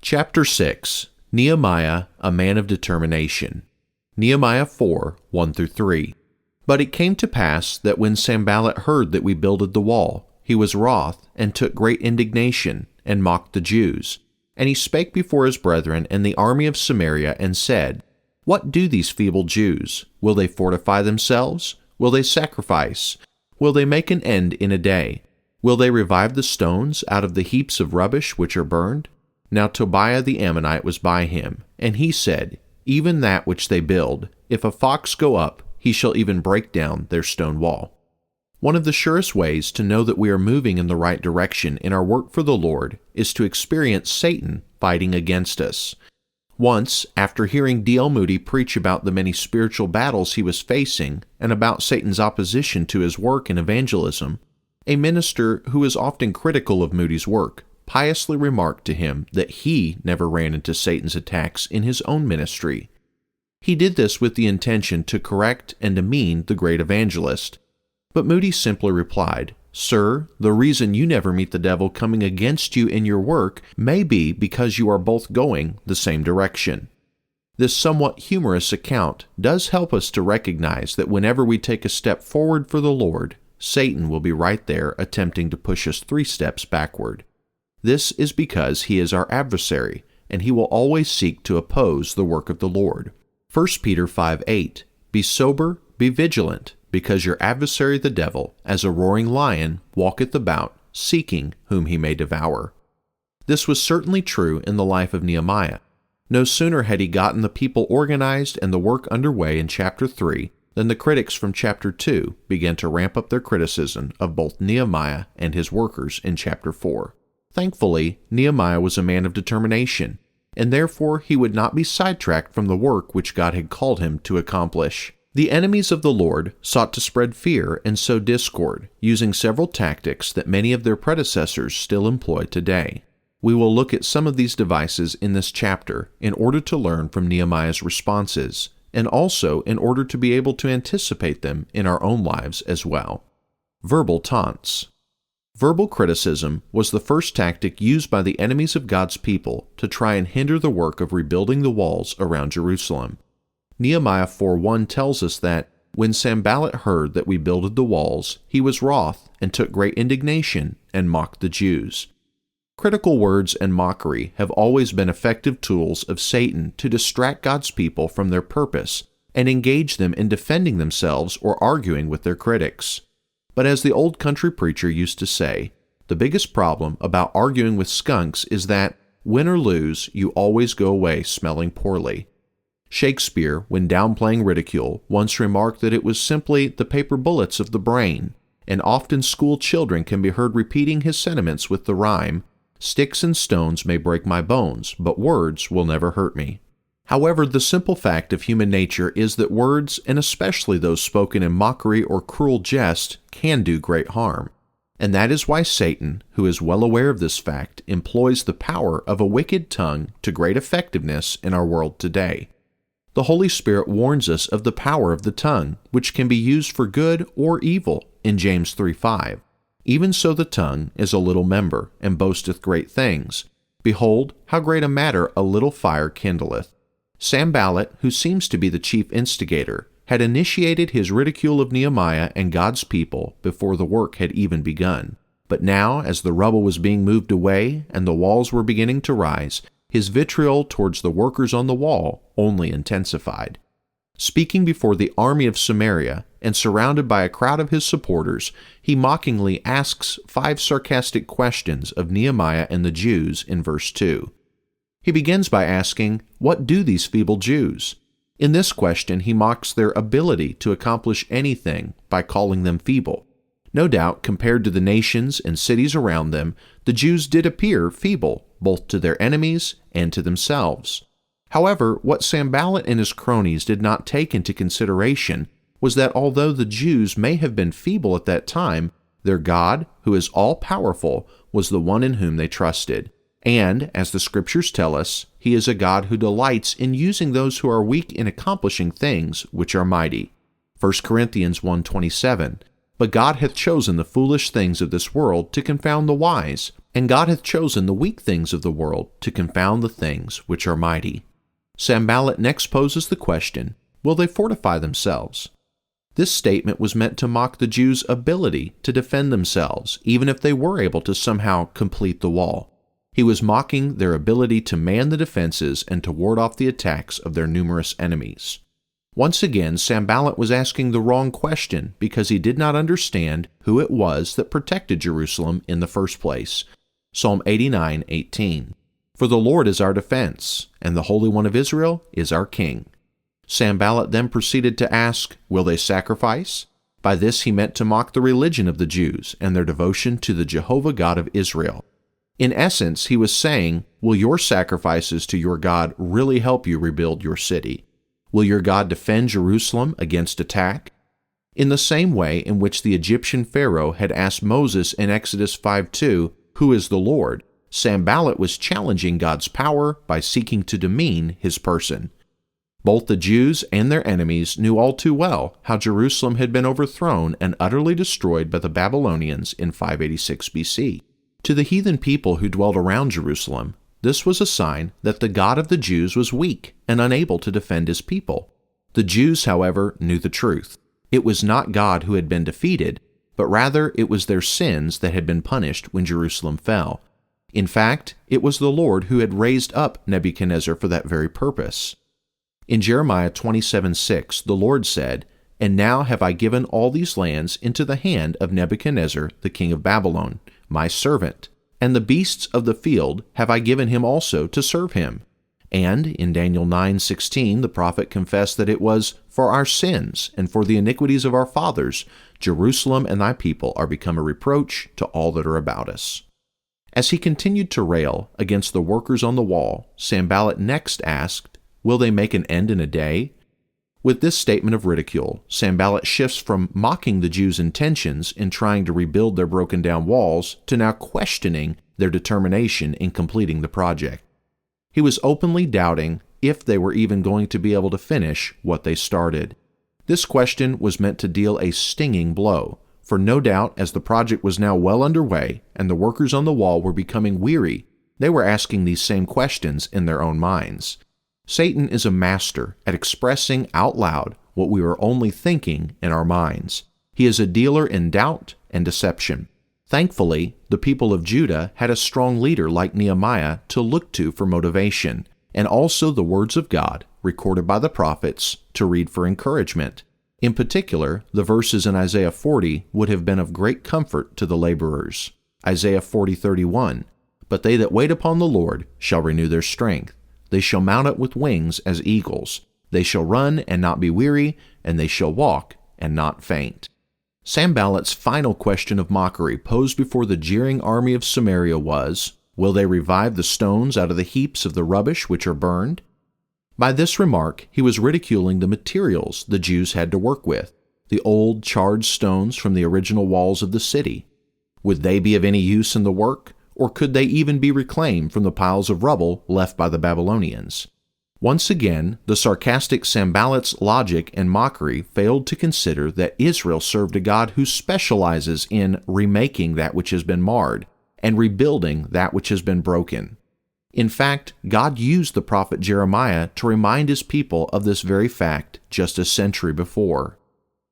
Chapter 6. Nehemiah, a man of determination. Nehemiah 4, 1-3. But it came to pass that when Sanballat heard that we builded the wall, he was wroth, and took great indignation, and mocked the Jews. And he spake before his brethren and the army of Samaria, and said, What do these feeble Jews? Will they fortify themselves? Will they sacrifice? Will they make an end in a day? Will they revive the stones out of the heaps of rubbish which are burned? Now Tobiah the Ammonite was by him, and he said, Even that which they build, if a fox go up, he shall even break down their stone wall. One of the surest ways to know that we are moving in the right direction in our work for the Lord is to experience Satan fighting against us. Once, after hearing D.L. Moody preach about the many spiritual battles he was facing and about Satan's opposition to his work in evangelism, a minister who is often critical of Moody's work piously remarked to him that he never ran into Satan's attacks in his own ministry. He did this with the intention to correct and demean the great evangelist. But Moody simply replied, Sir, the reason you never meet the devil coming against you in your work may be because you are both going the same direction. This somewhat humorous account does help us to recognize that whenever we take a step forward for the Lord, Satan will be right there attempting to push us 3 steps backward. This is because he is our adversary, and he will always seek to oppose the work of the Lord. 1 Peter 5:8. Be sober, be vigilant, because your adversary the devil, as a roaring lion, walketh about, seeking whom he may devour. This was certainly true in the life of Nehemiah. No sooner had he gotten the people organized and the work underway in chapter 3 than the critics from chapter 2 began to ramp up their criticism of both Nehemiah and his workers in chapter 4. Thankfully, Nehemiah was a man of determination, and therefore he would not be sidetracked from the work which God had called him to accomplish. The enemies of the Lord sought to spread fear and sow discord, using several tactics that many of their predecessors still employ today. We will look at some of these devices in this chapter in order to learn from Nehemiah's responses, and also in order to be able to anticipate them in our own lives as well. Verbal taunts. Verbal criticism was the first tactic used by the enemies of God's people to try and hinder the work of rebuilding the walls around Jerusalem. Nehemiah 4:1 tells us that, When Sanballat heard that we builded the walls, he was wroth, and took great indignation, and mocked the Jews. Critical words and mockery have always been effective tools of Satan to distract God's people from their purpose and engage them in defending themselves or arguing with their critics. But as the old country preacher used to say, the biggest problem about arguing with skunks is that, win or lose, you always go away smelling poorly. Shakespeare, when downplaying ridicule, once remarked that it was simply the paper bullets of the brain, and often school children can be heard repeating his sentiments with the rhyme, Sticks and stones may break my bones, but words will never hurt me. However, the simple fact of human nature is that words, and especially those spoken in mockery or cruel jest, can do great harm. And that is why Satan, who is well aware of this fact, employs the power of a wicked tongue to great effectiveness in our world today. The Holy Spirit warns us of the power of the tongue, which can be used for good or evil, in James 3:5. Even so the tongue is a little member, and boasteth great things. Behold, how great a matter a little fire kindleth. Sanballat, who seems to be the chief instigator, had initiated his ridicule of Nehemiah and God's people before the work had even begun. But now, as the rubble was being moved away and the walls were beginning to rise, his vitriol towards the workers on the wall only intensified. Speaking before the army of Samaria and surrounded by a crowd of his supporters, he mockingly asks 5 sarcastic questions of Nehemiah and the Jews in verse 2. He begins by asking, What do these feeble Jews? In this question, he mocks their ability to accomplish anything by calling them feeble. No doubt, compared to the nations and cities around them, the Jews did appear feeble, both to their enemies and to themselves. However, what Sanballat and his cronies did not take into consideration was that although the Jews may have been feeble at that time, their God, who is all-powerful, was the one in whom they trusted. And, as the Scriptures tell us, He is a God who delights in using those who are weak in accomplishing things which are mighty. 1 Corinthians 1:27. But God hath chosen the foolish things of this world to confound the wise, and God hath chosen the weak things of the world to confound the things which are mighty. Sanballat next poses the question, will they fortify themselves? This statement was meant to mock the Jews' ability to defend themselves, even if they were able to somehow complete the wall. He was mocking their ability to man the defenses and to ward off the attacks of their numerous enemies. Once again, Sanballat was asking the wrong question because he did not understand who it was that protected Jerusalem in the first place. Psalm 89:18. For the Lord is our defense, and the Holy One of Israel is our king. Sanballat then proceeded to ask, will they sacrifice? By this he meant to mock the religion of the Jews and their devotion to the Jehovah God of Israel. In essence, he was saying, will your sacrifices to your God really help you rebuild your city? Will your God defend Jerusalem against attack? In the same way in which the Egyptian Pharaoh had asked Moses in Exodus 5:2, who is the Lord? Sanballat was challenging God's power by seeking to demean his person. Both the Jews and their enemies knew all too well how Jerusalem had been overthrown and utterly destroyed by the Babylonians in 586 BC. To the heathen people who dwelled around Jerusalem, this was a sign that the God of the Jews was weak and unable to defend his people. The Jews, however, knew the truth. It was not God who had been defeated, but rather it was their sins that had been punished when Jerusalem fell. In fact, it was the Lord who had raised up Nebuchadnezzar for that very purpose. In Jeremiah 27:6, the Lord said, And now have I given all these lands into the hand of Nebuchadnezzar, the king of Babylon, my servant, and the beasts of the field have I given him also to serve him. And in Daniel 9:16, the prophet confessed that it was for our sins and for the iniquities of our fathers, Jerusalem and thy people are become a reproach to all that are about us. As he continued to rail against the workers on the wall, Sanballat next asked, will they make an end in a day? With this statement of ridicule, Sanballat shifts from mocking the Jews' intentions in trying to rebuild their broken-down walls to now questioning their determination in completing the project. He was openly doubting if they were even going to be able to finish what they started. This question was meant to deal a stinging blow, for no doubt as the project was now well underway and the workers on the wall were becoming weary, they were asking these same questions in their own minds. Satan is a master at expressing out loud what we were only thinking in our minds. He is a dealer in doubt and deception. Thankfully, the people of Judah had a strong leader like Nehemiah to look to for motivation, and also the words of God, recorded by the prophets, to read for encouragement. In particular, the verses in Isaiah 40 would have been of great comfort to the laborers. Isaiah 40:31, But they that wait upon the Lord shall renew their strength. They shall mount up with wings as eagles. They shall run and not be weary, and they shall walk and not faint. Sanballat's final question of mockery posed before the jeering army of Samaria was, will they revive the stones out of the heaps of the rubbish which are burned? By this remark, he was ridiculing the materials the Jews had to work with, the old charred stones from the original walls of the city. Would they be of any use in the work? Or could they even be reclaimed from the piles of rubble left by the Babylonians? Once again, the sarcastic Sanballat's logic and mockery failed to consider that Israel served a God who specializes in remaking that which has been marred and rebuilding that which has been broken. In fact, God used the prophet Jeremiah to remind his people of this very fact just a century before.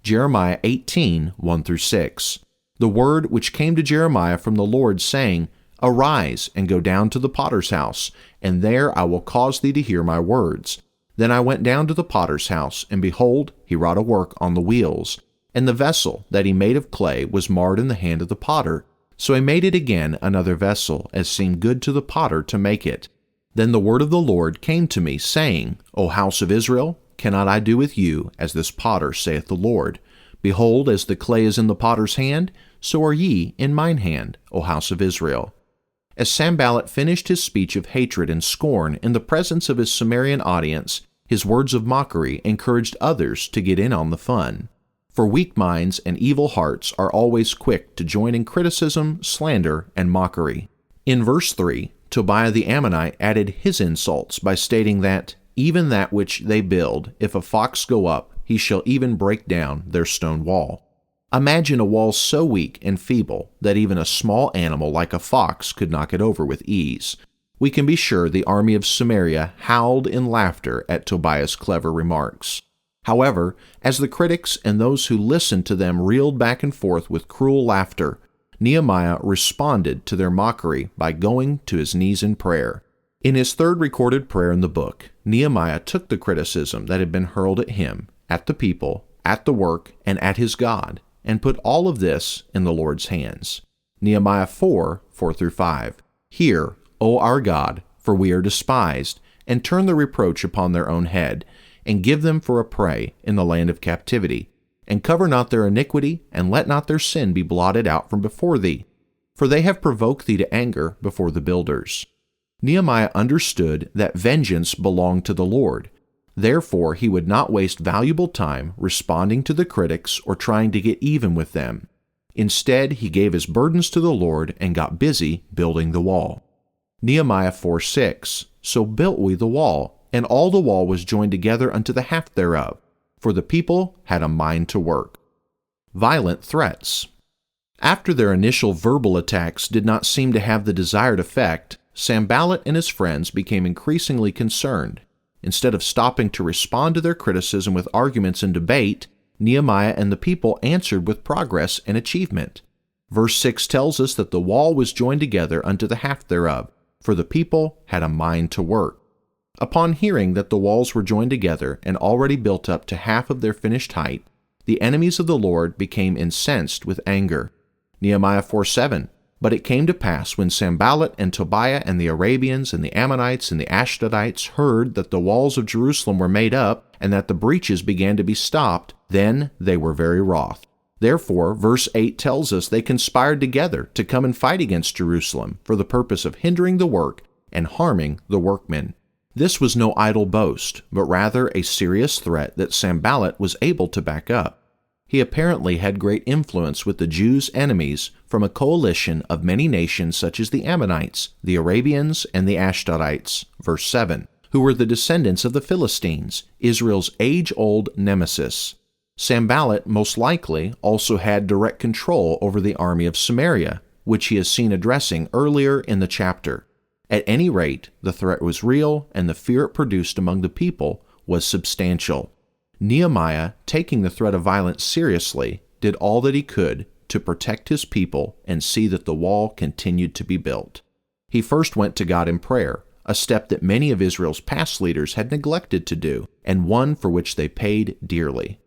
Jeremiah 18:1-6. The word which came to Jeremiah from the Lord, saying, Arise, and go down to the potter's house, and there I will cause thee to hear my words. Then I went down to the potter's house, and behold, he wrought a work on the wheels. And the vessel that he made of clay was marred in the hand of the potter. So he made it again another vessel, as seemed good to the potter to make it. Then the word of the Lord came to me, saying, O house of Israel, cannot I do with you as this potter, saith the Lord? Behold, as the clay is in the potter's hand, so are ye in mine hand, O house of Israel. As Sanballat finished his speech of hatred and scorn in the presence of his Sumerian audience, his words of mockery encouraged others to get in on the fun. For weak minds and evil hearts are always quick to join in criticism, slander, and mockery. In verse 3, Tobiah the Ammonite added his insults by stating that, even that which they build, if a fox go up, he shall even break down their stone wall. Imagine a wall so weak and feeble that even a small animal like a fox could knock it over with ease. We can be sure the army of Samaria howled in laughter at Tobiah's clever remarks. However, as the critics and those who listened to them reeled back and forth with cruel laughter, Nehemiah responded to their mockery by going to his knees in prayer. In his third recorded prayer in the book, Nehemiah took the criticism that had been hurled at him, at the people, at the work, and at his God, and put all of this in the Lord's hands. Nehemiah 4, 4-5. Hear, O our God, for we are despised, and turn the reproach upon their own head, and give them for a prey in the land of captivity, and cover not their iniquity, and let not their sin be blotted out from before thee, for they have provoked thee to anger before the builders. Nehemiah understood that vengeance belonged to the Lord. Therefore, he would not waste valuable time responding to the critics or trying to get even with them. Instead, he gave his burdens to the Lord and got busy building the wall. Nehemiah 4:6. So built we the wall, and all the wall was joined together unto the half thereof, for the people had a mind to work. Violent threats. After their initial verbal attacks did not seem to have the desired effect, Sanballat and his friends became increasingly concerned. Instead of stopping to respond to their criticism with arguments and debate, Nehemiah and the people answered with progress and achievement. Verse 6 tells us that the wall was joined together unto the half thereof, for the people had a mind to work. Upon hearing that the walls were joined together and already built up to half of their finished height, the enemies of the Lord became incensed with anger. Nehemiah 4:7. But it came to pass when Sanballat and Tobiah and the Arabians and the Ammonites and the Ashdodites heard that the walls of Jerusalem were made up and that the breaches began to be stopped, then they were very wroth. Therefore, verse 8 tells us they conspired together to come and fight against Jerusalem for the purpose of hindering the work and harming the workmen. This was no idle boast, but rather a serious threat that Sanballat was able to back up. He apparently had great influence with the Jews' enemies from a coalition of many nations such as the Ammonites, the Arabians, and the Ashdodites, verse 7, who were the descendants of the Philistines, Israel's age-old nemesis. Sanballat most likely also had direct control over the army of Samaria, which he is seen addressing earlier in the chapter. At any rate, the threat was real, and the fear it produced among the people was substantial. Nehemiah, taking the threat of violence seriously, did all that he could to protect his people and see that the wall continued to be built. He first went to God in prayer, a step that many of Israel's past leaders had neglected to do, and one for which they paid dearly.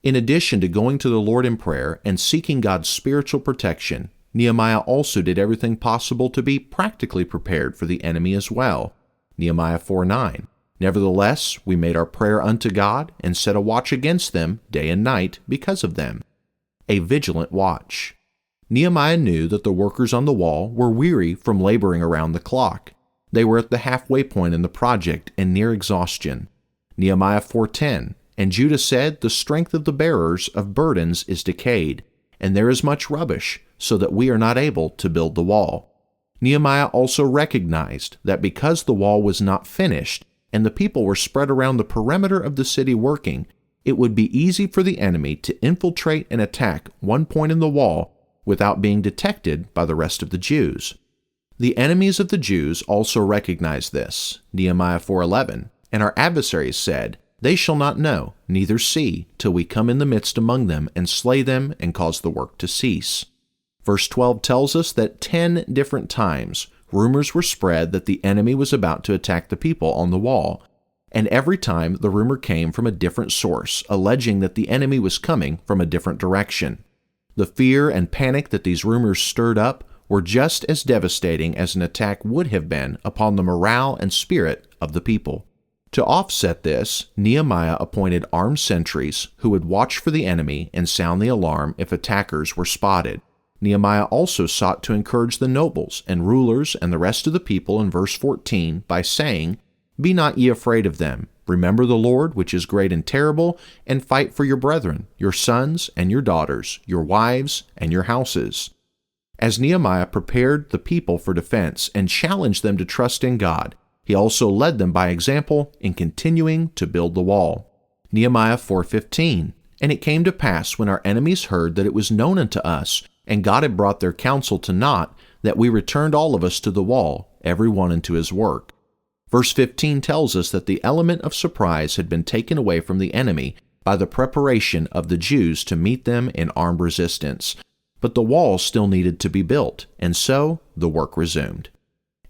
In addition to going to the Lord in prayer and seeking God's spiritual protection, Nehemiah also did everything possible to be practically prepared for the enemy as well. Nehemiah 4:9. Nevertheless, we made our prayer unto God and set a watch against them day and night because of them. A vigilant watch. Nehemiah knew that the workers on the wall were weary from laboring around the clock. They were at the halfway point in the project and near exhaustion. Nehemiah 4:10. And Judah said, the strength of the bearers of burdens is decayed, and there is much rubbish, so that we are not able to build the wall. Nehemiah also recognized that because the wall was not finished, and the people were spread around the perimeter of the city working, it would be easy for the enemy to infiltrate and attack one point in the wall without being detected by the rest of the Jews. The enemies of the Jews also recognized this, Nehemiah 4:11, and our adversaries said, they shall not know, neither see, till we come in the midst among them and slay them and cause the work to cease. Verse 12 tells us that 10 different times rumors were spread that the enemy was about to attack the people on the wall, and every time the rumor came from a different source, alleging that the enemy was coming from a different direction. The fear and panic that these rumors stirred up were just as devastating as an attack would have been upon the morale and spirit of the people. To offset this, Nehemiah appointed armed sentries who would watch for the enemy and sound the alarm if attackers were spotted. Nehemiah also sought to encourage the nobles and rulers and the rest of the people in verse 14 by saying, Be not ye afraid of them. Remember the Lord, which is great and terrible, and fight for your brethren, your sons and your daughters, your wives and your houses. As Nehemiah prepared the people for defense and challenged them to trust in God, he also led them by example in continuing to build the wall. Nehemiah 4:15. And it came to pass when our enemies heard that it was known unto us, and God had brought their counsel to naught, that we returned all of us to the wall, every one into his work. Verse 15 tells us that the element of surprise had been taken away from the enemy by the preparation of the Jews to meet them in armed resistance. But the wall still needed to be built, and so the work resumed.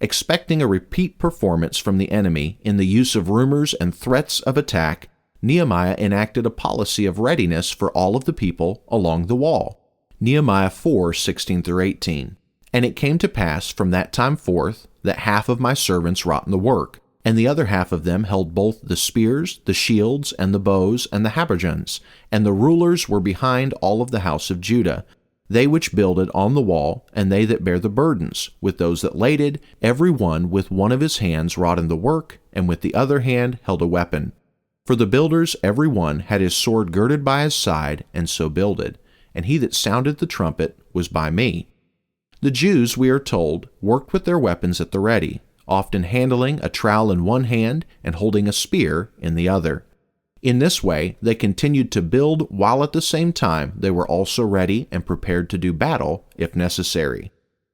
Expecting a repeat performance from the enemy in the use of rumors and threats of attack, Nehemiah enacted a policy of readiness for all of the people along the wall. Nehemiah 4:16-18. And it came to pass from that time forth that half of my servants wrought in the work, and the other half of them held both the spears, the shields, and the bows, and the habergeons, and the rulers were behind all of the house of Judah, they which builded on the wall, and they that bare the burdens, with those that laded, every one with one of his hands wrought in the work, and with the other hand held a weapon. For the builders every one had his sword girded by his side, and so builded, and he that sounded the trumpet was by me. The Jews, we are told, worked with their weapons at the ready, often handling a trowel in one hand and holding a spear in the other. In this way, they continued to build while at the same time they were also ready and prepared to do battle if necessary.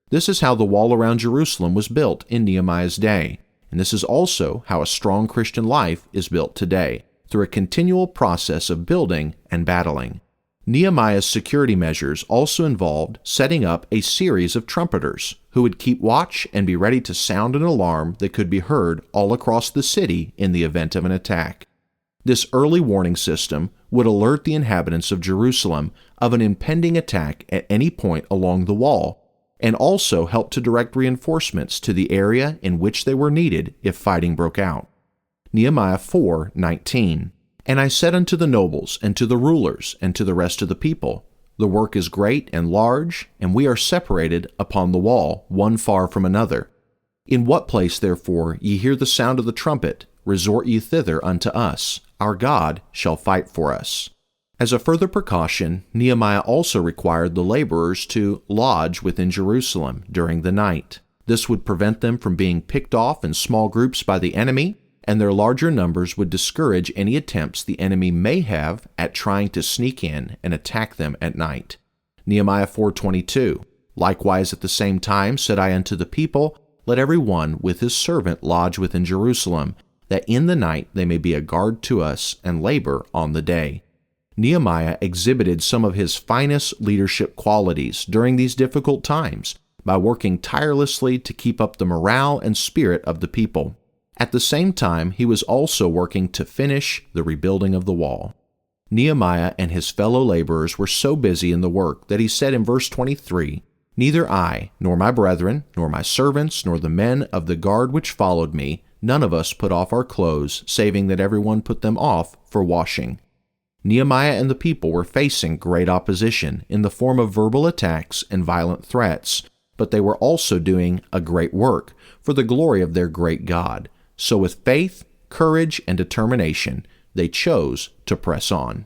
This is how the wall around Jerusalem was built in Nehemiah's day, and this is also how a strong Christian life is built today, through a continual process of building and battling. Nehemiah's security measures also involved setting up a series of trumpeters who would keep watch and be ready to sound an alarm that could be heard all across the city in the event of an attack. This early warning system would alert the inhabitants of Jerusalem of an impending attack at any point along the wall, and also help to direct reinforcements to the area in which they were needed if fighting broke out. Nehemiah 4:19. And I said unto the nobles, and to the rulers, and to the rest of the people, the work is great and large, and we are separated upon the wall, one far from another. In what place, therefore, ye hear the sound of the trumpet, resort ye thither unto us. Our God shall fight for us. As a further precaution, Nehemiah also required the laborers to lodge within Jerusalem during the night. This would prevent them from being picked off in small groups by the enemy, and their larger numbers would discourage any attempts the enemy may have at trying to sneak in and attack them at night. Nehemiah 4:22. Likewise at the same time said I unto the people, let every one with his servant lodge within Jerusalem, that in the night they may be a guard to us and labor on the day. Nehemiah exhibited some of his finest leadership qualities during these difficult times by working tirelessly to keep up the morale and spirit of the people. At the same time, he was also working to finish the rebuilding of the wall. Nehemiah and his fellow laborers were so busy in the work that he said in verse 23, Neither I, nor my brethren, nor my servants, nor the men of the guard which followed me, none of us put off our clothes, saving that everyone put them off for washing. Nehemiah and the people were facing great opposition in the form of verbal attacks and violent threats, but they were also doing a great work for the glory of their great God. So with faith, courage, and determination, they chose to press on.